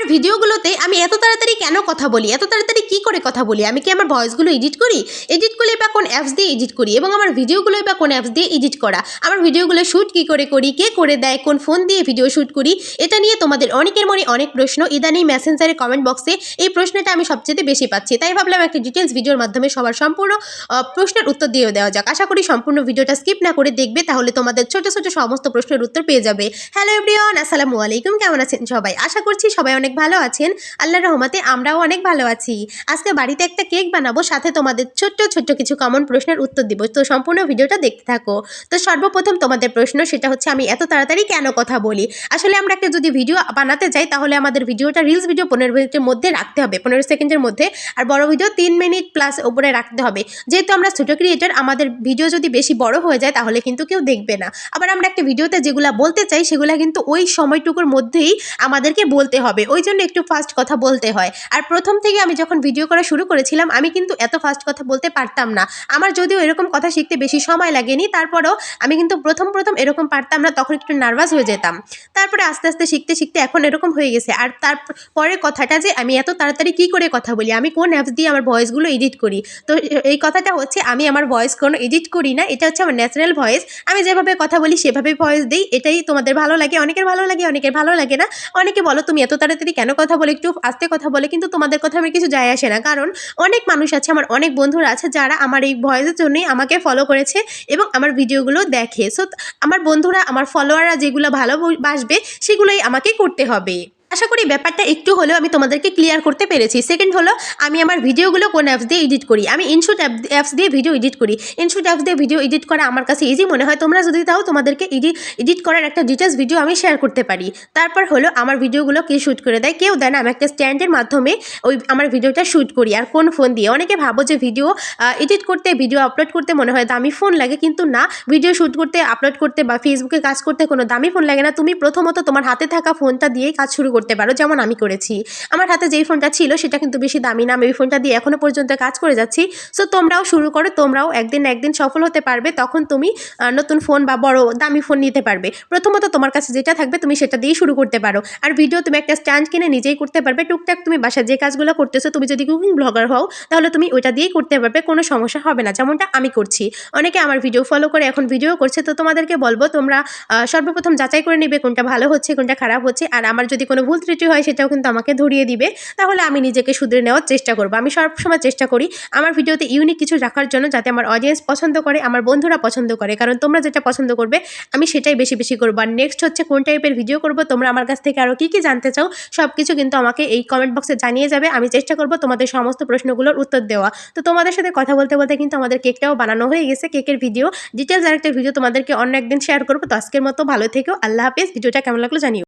আমার ভিডিওগুলোতে আমি এত তাড়াতাড়ি কেন কথা বলি, এত তাড়াতাড়ি কি করে কথা বলি? আমি কি আমার ভয়েসগুলো এডিট করি? এডিট করলে বা কোন অ্যাপস দিয়ে এডিট করি? এবং আমার ভিডিওগুলোই বা কোন অ্যাপস দিয়ে এডিট করা? আমার ভিডিওগুলো শ্যুট কী করে করি? কে করে দেয়? কোন ফোন দিয়ে ভিডিও শ্যুট করি? এটা নিয়ে তোমাদের অনেকের মনে অনেক প্রশ্ন। ইদানিং মেসেঞ্জারে কমেন্ট বক্সে এই প্রশ্নটা আমি সবচেয়ে বেশি পাচ্ছি। তাই ভাবলাম একটা ডিটেলস ভিডিওর মাধ্যমে সবার সম্পূর্ণ প্রশ্নের উত্তর দিয়ে দেওয়া যাক। আশা করি সম্পূর্ণ ভিডিওটা স্কিপ না করে দেখবে, তাহলে তোমাদের ছোট ছোট সমস্ত প্রশ্নের উত্তর পেয়ে যাবে। হ্যালো এভরিওয়ান, আসসালামু আলাইকুম। কেমন আছেন সবাই? আশা করছি সবাই অনেক ভালো আছেন। আল্লাহর রহমতে আমরাও অনেক ভালো আছি। আজকে বাড়িতে একটা কেক বানাবো, সাথে তোমাদের ছোট্ট ছোট্ট কিছু কমন প্রশ্নের উত্তর দিব। তো সম্পূর্ণ ভিডিওটা দেখতে থাকো। তো সর্বপ্রথম তোমাদের প্রশ্ন, সেটা হচ্ছে আমি এত তাড়াতাড়ি কেন কথা বলি? আসলে আমরা একটা যদি ভিডিও বানাতে যাই, তাহলে আমাদের ভিডিওটা রিলস ভিডিও 15 মিনিটের মধ্যে রাখতে হবে, 15 সেকেন্ডের মধ্যে। আর বড় ভিডিও 3 মিনিট প্লাস উপরে রাখতে হবে। যেহেতু আমরা ছোট ক্রিয়েটর, আমাদের ভিডিও যদি বেশি বড় হয়ে যায় তাহলে কিন্তু কেউ দেখবে না। আবার আমরা একটা ভিডিওতে যেগুলো বলতে চাই সেগুলো কিন্তু ওই সময়টুকুর মধ্যেই আমাদেরকে বলতে হবে, ওই জন্য একটু ফাস্ট কথা বলতে হয়। আর প্রথম থেকে আমি যখন ভিডিও করা শুরু করেছিলাম, আমি কিন্তু এত ফাস্ট কথা বলতে পারতাম না। আমার যদিও এরকম কথা শিখতে বেশি সময় লাগেনি, তারপরেও আমি কিন্তু প্রথম এরকম পারতাম না, তখন একটু নার্ভাস হয়ে যেতাম। তারপরে আস্তে আস্তে শিখতে শিখতে এখন এরকম হয়ে গেছে। আর তারপরে কথাটা যে আমি এত তাড়াতাড়ি কী করে কথা বলি, আমি কোন অ্যাপস দিয়ে আমার ভয়েসগুলো এডিট করি। তো এই কথাটা হচ্ছে, আমি আমার ভয়েস কোনো এডিট করি না, এটা হচ্ছে আমার ন্যাচারাল ভয়েস। আমি যেভাবে কথা বলি সেভাবেই ভয়েস দিই। এটাই তোমাদের ভালো লাগে, অনেকের ভালো লাগে, অনেকের ভালো লাগে না। অনেকে বলো তুমি এত তাড়াতাড়ি কেন কথা বলে, একটু আস্তে কথা বলে, কিন্তু তোমাদের কথা আমার কিছু যায় আসে না। কারণ অনেক মানুষ আছে, আমার অনেক বন্ধুরা আছে যারা আমার এই ভয়েসের জন্যই আমাকে ফলো করেছে এবং আমার ভিডিওগুলো দেখে। সো আমার বন্ধুরা, আমার ফলোয়াররা যেগুলো ভালোবাসবে সেগুলোই আমাকে করতে হবে। আশা করি ব্যাপারটা একটু হলেও আমি তোমাদেরকে ক্লিয়ার করতে পেরেছি। সেকেন্ড হলো, আমি আমার ভিডিওগুলো কোন অ্যাপস দিয়ে এডিট করি। আমি ইনশুট অ্যাপস দিয়ে ভিডিও এডিট করি। ইনশুট অ্যাপস দিয়ে ভিডিও এডিট করা আমার কাছে ইজি মনে হয়। তোমরা যদি তাও, তোমাদেরকে এডিট করার একটা ডিটেলস ভিডিও আমি শেয়ার করতে পারি। তারপর হলো, আমার ভিডিওগুলো কে শ্যুট করে দেয়? কেউ দেয় না। আমি একটা স্ট্যান্ডের মাধ্যমে আমার ভিডিওটা শ্যুট করি। আর কোন ফোন দিয়ে? অনেকে ভাবো যে ভিডিও এডিট করতে, ভিডিও আপলোড করতে মনে হয় দামি ফোন লাগে, কিন্তু না। ভিডিও শ্যুট করতে, আপলোড করতে বা ফেসবুকে কাজ করতে কোনো দামি ফোন লাগে না। তুমি প্রথমত তোমার হাতে থাকা ফোনটা দিয়েই কাজ শুরু করতে পারো, যেমন আমি করেছি। আমার হাতে যেই ফোনটা ছিল সেটা কিন্তু বেশি দামি না, আমি ওই ফোনটা দিয়ে এখনো পর্যন্ত কাজ করে যাচ্ছি। সো তোমরাও শুরু করো, তোমরাও একদিন না একদিন সফল হতে পারবে। তখন তুমি নতুন ফোন বা বড় দামি ফোন নিতে পারবে। প্রথমত তোমার কাছে যেটা থাকবে তুমি সেটা দিয়েই শুরু করতে পারো। আর ভিডিও তুমি একটা স্ট্যান্ড কিনে নিজেই করতে পারবে। টুকটাক তুমি বাসায় যে কাজগুলো করতেছো, তুমি যদি কুকিং ব্লগার হও তাহলে তুমি ওইটা দিয়েই করতে পারবে, কোনো সমস্যা হবে না, যেমনটা আমি করছি। অনেকে আমার ভিডিও ফলো করে এখন ভিডিও করছে। তো তোমাদেরকে বলবো, তোমরা সর্বপ্রথম যাচাই করে নেবে কোনটা ভালো হচ্ছে, কোনটা খারাপ হচ্ছে। আর আমার যদি কোনো ভুল ত্রুটি হয় সেটাও কিন্তু আমাকে ধরিয়ে দিবে, তাহলে আমি নিজেকে শুধরে নেওয়ার চেষ্টা করবো। আমি সবসময় চেষ্টা করি আমার ভিডিওতে ইউনিক কিছু রাখার জন্য, যাতে আমার অডিয়েন্স পছন্দ করে, আমার বন্ধুরা পছন্দ করে। কারণ তোমরা যেটা পছন্দ করবে আমি সেটাই বেশি বেশি করবো। আর নেক্সট হচ্ছে, কোন টাইপের ভিডিও করবো, তোমরা আমার কাছ থেকে আরও কী কী জানতে চাও সব কিছু কিন্তু আমাকে এই কমেন্ট বক্সে জানিয়ে যাবে। আমি চেষ্টা করবো তোমাদের সমস্ত প্রশ্নগুলোর উত্তর দেওয়া। তো তোমাদের সাথে কথা বলতে বলতে কিন্তু আমাদের কেকটাও বানানো হয়ে গেছে। কেকের ভিডিও ডিটেলস আরেকটা ভিডিও তোমাদেরকে অন্য একদিন শেয়ার করবো। তো আজকের মতো ভালো থেকো, আল্লাহ হাফেজ। ভিডিওটা কেমন লাগলো জানিও।